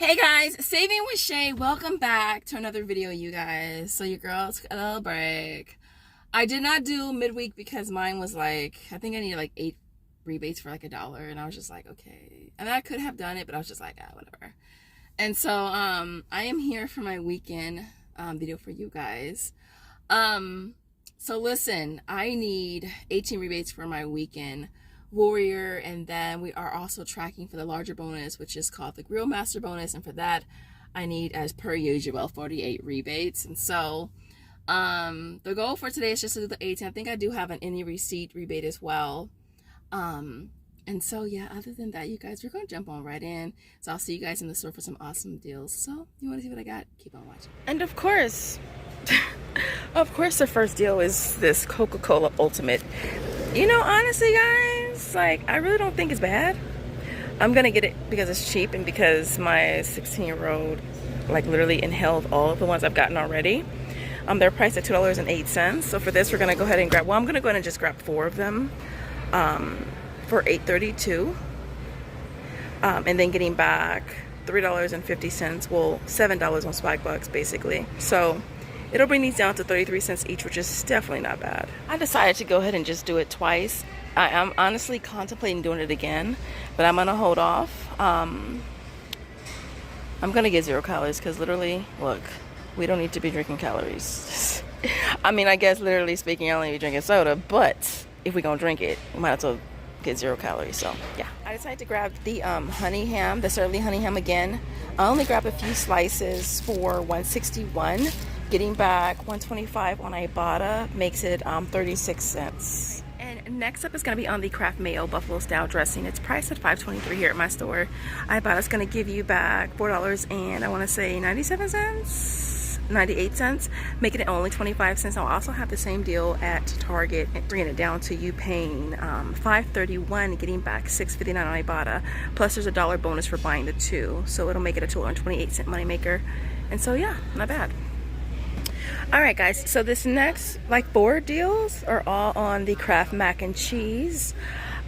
Hey guys, Saving with Shay, welcome back to another video, you guys. So your girl took a little break. I did not do midweek because mine was like, I think I needed like 8 rebates for like $1, and I was just like, okay. And I could have done it, but I was just like, whatever. And so I am here for my weekend video for you guys. So listen, I need 18 rebates for my weekend warrior, and then we are also tracking for the larger bonus, which is called the Grill Master bonus, and for that I need, as per usual, 48 rebates. And so the goal for today is just to do the 18. I think I do have an any receipt rebate as well. And so yeah, other than that, you guys, we're gonna jump on right in. So I'll see you guys in the store for some awesome deals. So you want to see what I got? Keep on watching. And of course the first deal is this Coca-Cola Ultimate. You know, honestly guys, like, I really don't think it's bad. I'm gonna get it because it's cheap and because my 16-year-old like literally inhaled all of the ones I've gotten already. They're priced at $2.08. So for this, we're gonna go ahead and grab, well, I'm gonna go ahead and just grab 4 of them for $8.32, and then getting back $3.50, well, $7 on Swagbucks basically. So it'll bring these down to 33 cents each, which is definitely not bad. I decided to go ahead and just do it twice. I am honestly contemplating doing it again, but I'm gonna hold off. I'm gonna get 0 calories because literally, look, we don't need to be drinking calories. I mean, I guess literally speaking, I only be drinking soda, but if we gonna drink it, we might as well get 0 calories. So yeah, I decided to grab the honey ham, the Surly honey ham again. I only grabbed a few slices for $1.61. Getting back $1.25 on Ibotta makes it 36 cents. And next up is going to be on the Kraft Mayo Buffalo Style Dressing. It's priced at $5.23 here at my store. Ibotta's going to give you back $4 and I want to say 97 cents, 98 cents, making it only 25 cents. I'll also have the same deal at Target and bringing it down to you paying $5.31, getting back $6.59 on Ibotta. Plus there's a $1 bonus for buying the 2, so it'll make it a total of 28-cent moneymaker. And so yeah, not bad. Alright guys, so this next like 4 deals are all on the Kraft mac and cheese.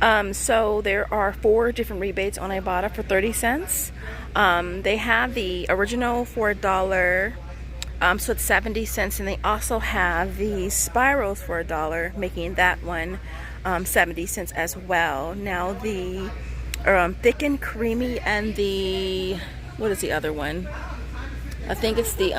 So there are 4 different rebates on Ibotta for 30 cents. They have the original for $1, so it's 70 cents, and they also have the spirals for $1, making that one 70 cents as well. Now the thick and creamy and the, what is the other one? I think it's the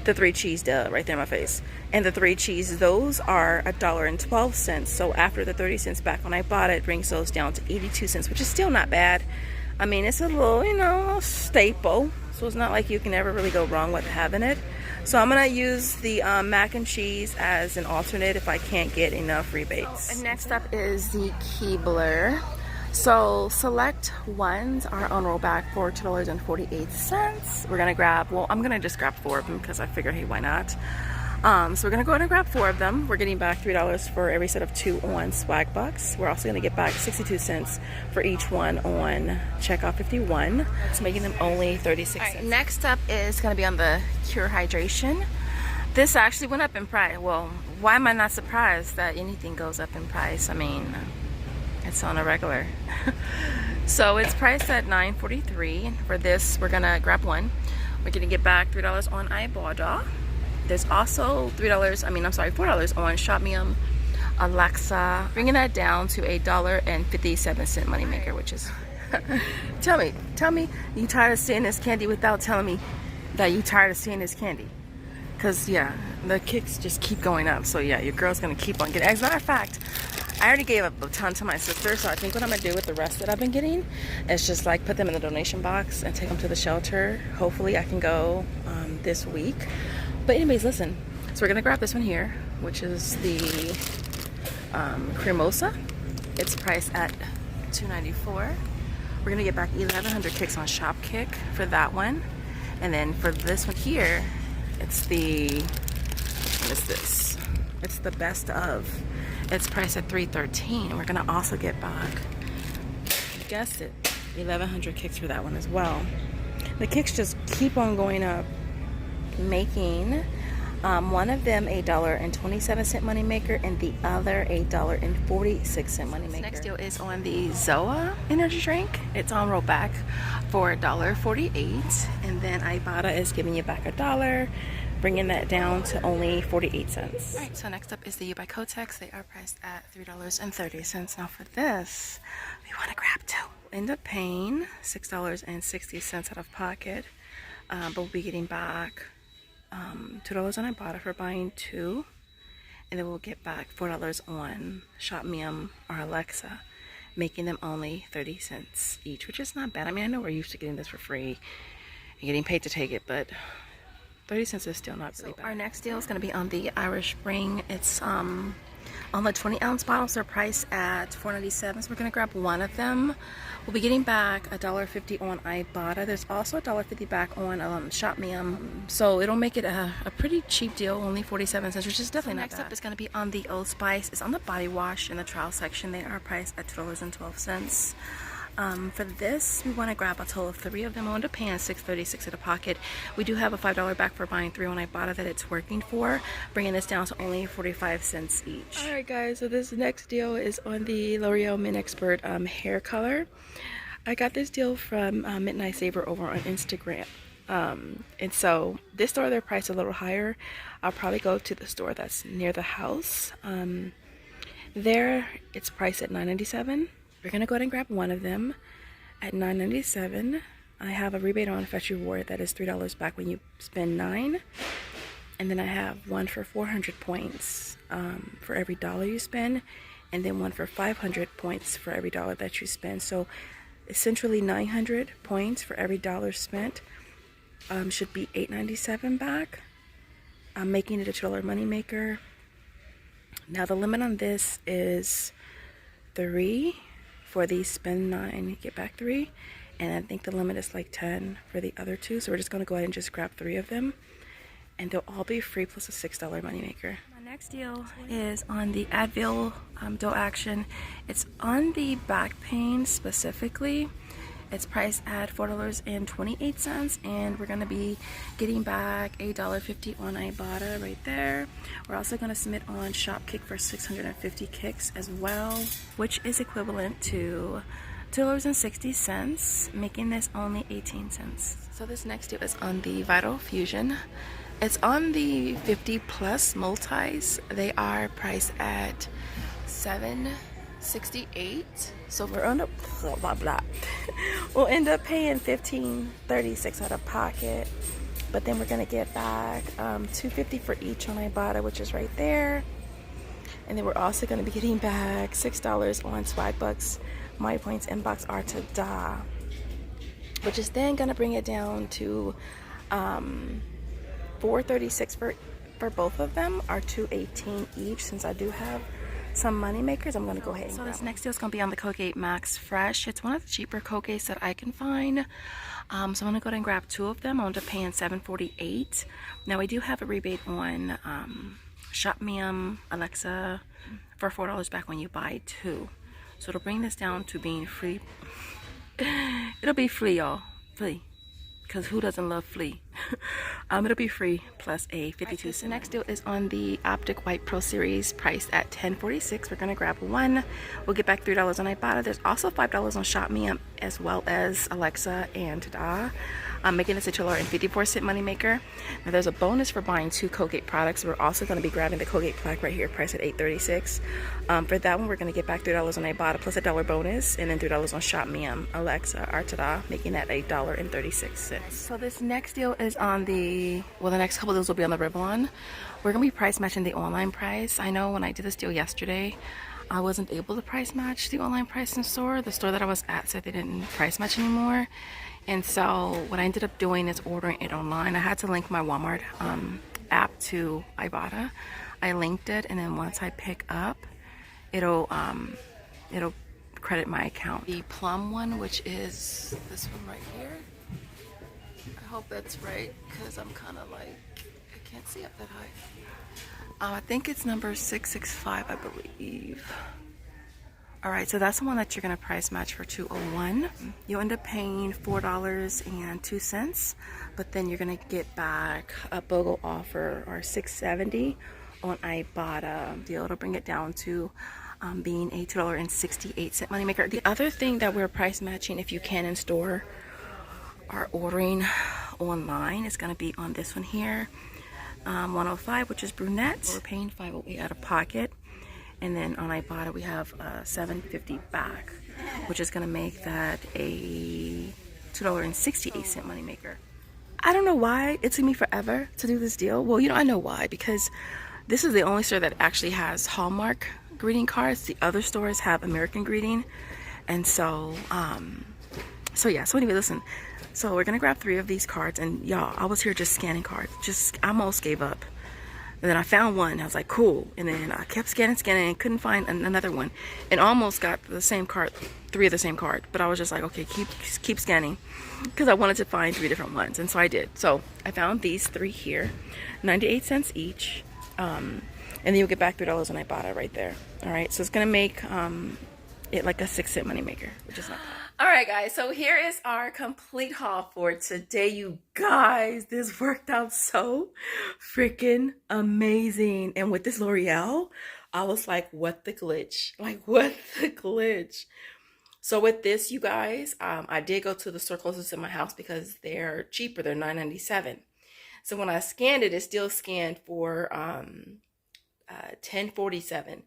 3 cheese, duh, right there in my face. And the 3 cheese, those are $1.12. So after the 30 cents back on Ibotta, it brings those down to 82 cents, which is still not bad. I mean, it's a little, you know, staple. So it's not like you can ever really go wrong with having it. So I'm gonna use the mac and cheese as an alternate if I can't get enough rebates. And next up is the Keebler. So select ones are on rollback for $2.48. We're gonna grab, well, I'm gonna just grab 4 of them because I figure, hey, why not? So we're gonna go ahead and grab 4 of them. We're getting back $3 for every set of 2 on Swagbucks. We're also gonna get back 62 cents for each one on Checkout 51. It's making them only 36 cents. Right, next up is gonna be on the Cure Hydration. This actually went up in price. Well, why am I not surprised that anything goes up in price? I mean, it's on a regular. So it's priced at $9.43. For this, we're gonna grab 1. We're gonna get back $3 on Ibotta. There's also $4 on Shopmium, Alexa, bringing that down to $1.57 moneymaker, which is tell me, you tired of seeing this candy without telling me that you tired of seeing this candy? Because yeah, the kicks just keep going up. So yeah, your girl's gonna keep on getting. As a matter of fact, I already gave up a ton to my sister, so I think what I'm gonna do with the rest that I've been getting is just like put them in the donation box and take them to the shelter. Hopefully I can go this week. But anyways, listen, so we're gonna grab this one here, which is the Cremosa. It's priced at $2.94. We're gonna get back 1,100 kicks on Shopkick for that one. And then for this one here, it's the, what is this? It's the best of. It's priced at $3.13. We're gonna also get back, you guessed it, 1,100 kicks for that one as well. The kicks just keep on going up, making One of them $8.27 moneymaker, and the other $8.46 moneymaker. This next deal is on the Zoa energy drink. It's on rollback for $1.48, and then Ibotta is giving you back $1, bringing that down to only 48 cents. All right, so next up is the by Kotex. They are priced at $3.30. Now for this, we want to grab two. End up paying $6.60 out of pocket, but we'll be getting back $2 on Ibotta for buying two, and then we'll get back $4 on Shopmium or Alexa, making them only 30 cents each, which is not bad. I mean, I know we're used to getting this for free and getting paid to take it, but 30 cents is still not really bad. Our next deal is going to be on the Irish Spring. It's on the 20-ounce bottles. They're priced at $4.97, so we're going to grab one of them. We'll be getting back $1.50 on Ibotta. There's also $1.50 back on Shopmium, so it'll make it a pretty cheap deal, only 47 cents, which is definitely not bad. Next up is going to be on the Old Spice. It's on the body wash in the trial section. They are priced at $2.12. For this, we want to grab a total of 3 of them. I want to pay $6.36 at a pocket. We do have a $5 back for buying 3 on Ibotta that it's working for, bringing this down to only 45 cents each. Alright guys, so this next deal is on the L'Oreal Men Expert hair color. I got this deal from Midnight Saver over on Instagram. And so this store, they're priced a little higher. I'll probably go to the store that's near the house. There, it's priced at $9.97. We're going to go ahead and grab one of them at $9.97. I have a rebate on Fetch Reward that is $3 back when you spend $9. And then I have one for 400 points for every $1 you spend. And then one for 500 points for every $1 that you spend. So essentially 900 points for every $1 spent should be $8.97 back. I'm making it a $2 moneymaker. Now the limit on this is 3. For the spend 9, get back 3, and I think the limit is like 10 for the other 2, so we're just going to go ahead and just grab 3 of them, and they'll all be free plus a $6 moneymaker. My next deal is on the Advil Dual Action. It's on the back pain specifically. It's priced at $4.28, and we're going to be getting back $1.50 on Ibotta right there. We're also going to submit on Shopkick for 650 kicks as well, which is equivalent to $2.60, making this only 18 cents. So this next deal is on the Vital Fusion. It's on the 50 plus multis. They are priced at $7.68. So we're on a blah blah blah. We'll end up paying $15.36 out of pocket, but then we're gonna get back $2.50 for each on Ibotta, which is right there. And then we're also gonna be getting back $6 on Swagbucks. My points inbox are to da, which is then gonna bring it down to $4.36 for both of them, are $2.18 each. Since I do have some money makers, I'm gonna go ahead and so this next deal is gonna be on the Colgate Max Fresh. It's one of the cheaper Colgates that I can find, so I'm gonna go ahead and grab 2 of them. I'm gonna pay $7.48. Now we do have a rebate on Shopmium Alexa for $4 back when you buy 2, so it'll bring this down to being free. It'll be free, y'all, free, because who doesn't love flea? It'll be free plus a 52 cent. The next deal is on the Optic White Pro Series, priced at $10.46. We're gonna grab 1. We'll get back $3 on Ibotta. There's also $5 on Shopmium as well as Alexa and Tada. I'm making this a $2.54 moneymaker. Now there's a bonus for buying 2 Colgate products. We're also going to be grabbing the Colgate plaque right here, priced at $8.36. For that one, we're going to get back $3 on Ibotta plus a $1 bonus, and then $3 on Shopmium, Alexa, or Tada, making that $8.36. So this next deal is on the, well, the next couple deals will be on the Revlon. We're going to be price matching the online price. I know when I did this deal yesterday, I wasn't able to price match the online price in store. The store that I was at said they didn't price match anymore. And so what I ended up doing is ordering it online. I had to link my Walmart app to Ibotta. I linked it, and then once I pick up, it'll credit my account. The plum one, which is this one right here. I hope that's right, because I'm kind of like, I can't see up that high. I think it's number 665, I believe. All right, so that's the one that you're gonna price match for $201. You'll end up paying $4.02, but then you're gonna get back a BOGO offer or $6.70 on Ibotta deal. It'll bring it down to being a $2.68 moneymaker. The other thing that we're price matching, if you can in store, are ordering online. It's gonna be on this one here, 105, which is brunette. We're paying $508 out of pocket. And then on Ibotta, we have $7.50 back, which is going to make that a $2.68 moneymaker. I don't know why it took me forever to do this deal. Well, you know, I know why, because this is the only store that actually has Hallmark greeting cards. The other stores have American greeting. And so, so anyway, listen. So we're going to grab 3 of these cards. And y'all, I was here just scanning cards. I almost gave up. And then I found one. I was like, cool. And then I kept scanning and couldn't find another one. And almost got the same card, 3 of the same card. But I was just like, okay, keep scanning. Because I wanted to find 3 different ones. And so I did. So I found these 3 here. 98 cents each. And then you'll get back $3 on Ibotta right there. All right. So it's going to make it like a 6-cent moneymaker, which is not bad. All right, guys, so here is our complete haul for today, you guys. This worked out so freaking amazing. And with this L'Oreal, I was like, what the glitch? Like, what the glitch? So with this, you guys, I did go to the store closest to my house because they're cheaper. They're $9.97. So when I scanned it, it still scanned for $10.47.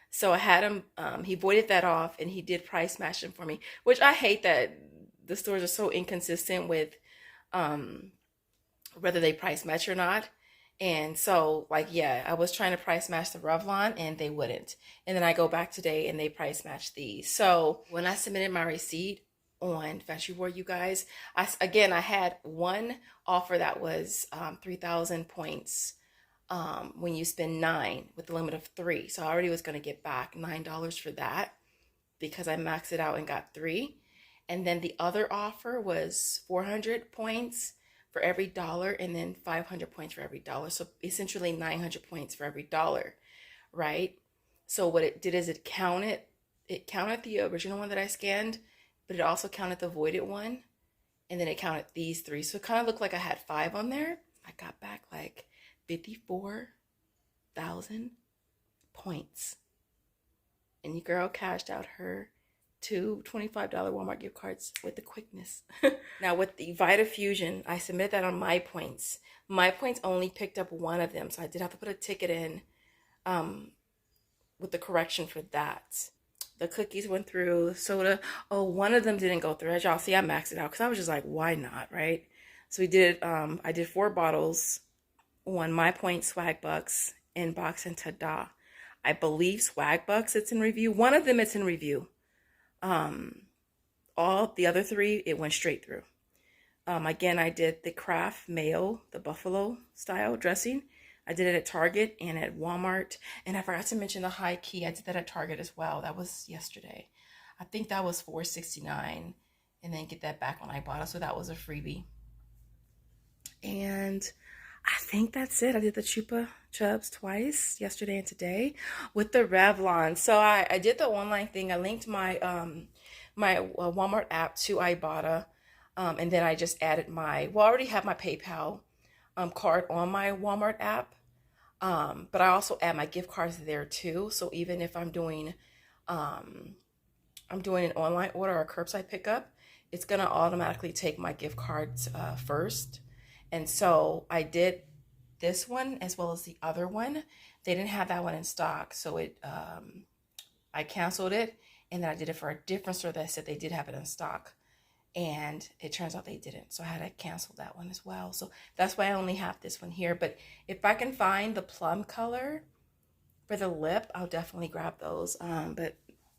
So I had him, he voided that off, and he did price match them for me, which I hate that the stores are so inconsistent with whether they price match or not. And so, like, yeah, I was trying to price match the Revlon, and they wouldn't. And then I go back today, and they price match these. So when I submitted my receipt on Fancy War, you guys, I had one offer that was 3,000 points. When you spend 9 with the limit of 3. So I already was going to get back $9 for that because I maxed it out and got 3. And then the other offer was 400 points for every $1 and then 500 points for every $1. So essentially 900 points for every $1, right? So what it did is it counted the original one that I scanned, but it also counted the voided one. And then it counted these 3. So it kind of looked like I had 5 on there. I got back like 54,000 points. And your girl cashed out her 2 $25 Walmart gift cards with the quickness. Now with the Vita Fusion, I submitted that on my points. My points only picked up 1 of them, so I did have to put a ticket in with the correction for that. The cookies went through, soda. Oh, 1 of them didn't go through. As y'all see, I maxed it out because I was just like, why not, right? So we did, I did 4 bottles on My Point, Swagbucks, Inbox, and Tada. I believe Swagbucks, it's in review. 1 of them, it's in review. All the other 3, it went straight through. Again, I did the Kraft Mayo, the buffalo style dressing. I did it at Target and at Walmart. And I forgot to mention the High Key. I did that at Target as well. That was yesterday. I think that was $4.69. And then get that back on Ibotta. So that was a freebie. And I think that's it. I did the Chupa Chups twice, yesterday and today, with the Revlon. So I did the online thing. I linked my Walmart app to Ibotta, and then I just added I already have my PayPal card on my Walmart app, but I also add my gift cards there too. So even if I'm doing an online order or a curbside pickup, it's gonna automatically take my gift cards first. And so I did this one as well as the other one. They didn't have that one in stock, so I canceled it, and then I did it for a different store that said they did have it in stock, and it turns out they didn't. So I had to cancel that one as well. So that's why I only have this one here. But if I can find the plum color for the lip, I'll definitely grab those. But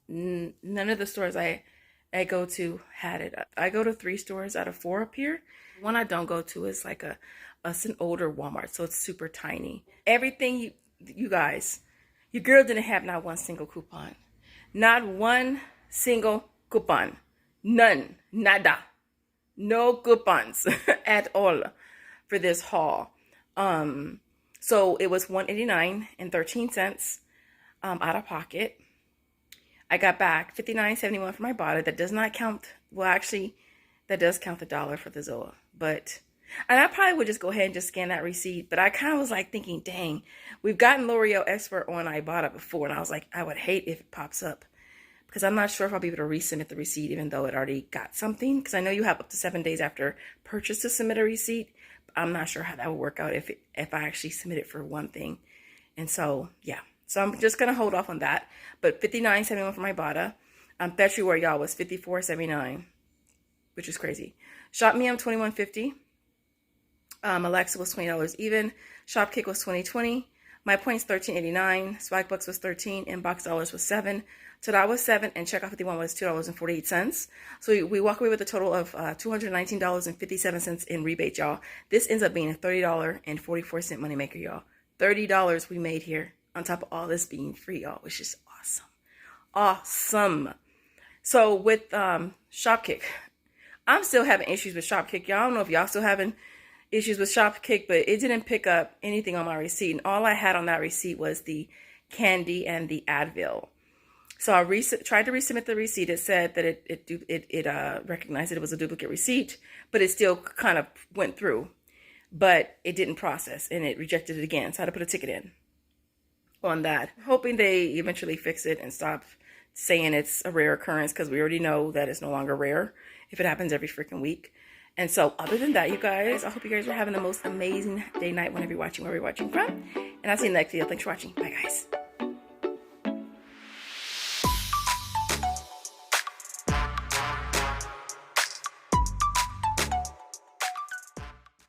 none of the stores I go to had it. I go to 3 stores out of 4 up here. One I don't go to is like an older Walmart, so it's super tiny. Everything, you guys, your girl didn't have not 1 single coupon. Not 1 single coupon. None. Nada. No coupons at all for this haul. So it was $189.13 out of pocket. I got back $59.71 for my Ibotta. That does not count. Well, actually, that does count the dollar for the Zoa. But, and I probably would just go ahead and just scan that receipt. But I kind of was like thinking, dang, we've gotten L'Oreal Expert on Ibotta before. And I was like, I would hate if it pops up. Because I'm not sure if I'll be able to resubmit the receipt even though it already got something. Because I know you have up to 7 days after purchase to submit a receipt. I'm not sure how that would work out if I actually submit it for one thing. And so, yeah. So I'm just going to hold off on that. But $59.71 for my Ibotta. February, y'all, was $54.79, which is crazy. ShopMe, I'm $21.50. Alexa was $20 even. Shopkick was $20.20. My points $13.89. Swagbucks was $13. Inbox dollars was $7. Tada was $7. And Checkout 51 was $2.48. So we walk away with a total of $219.57 in rebate, y'all. This ends up being a $30.44 moneymaker, y'all. $30 we made here on top of all this being free, y'all, which is awesome. Awesome. So with Shopkick, I'm still having issues with Shopkick. Y'all, I don't know if y'all still having issues with Shopkick, but it didn't pick up anything on my receipt. And all I had on that receipt was the candy and the Advil. So I tried to resubmit the receipt. It said that it recognized that it was a duplicate receipt, but it still kind of went through. But it didn't process, and it rejected it again. So I had to put a ticket in on that, hoping they eventually fix it and stop saying it's a rare occurrence, because we already know that it's no longer rare if it happens every freaking week. And so other than that, you guys, I hope you guys are having the most amazing day, night, whenever you're watching, wherever you're watching from. And I'll see you in the next video. Thanks for watching. Bye, guys.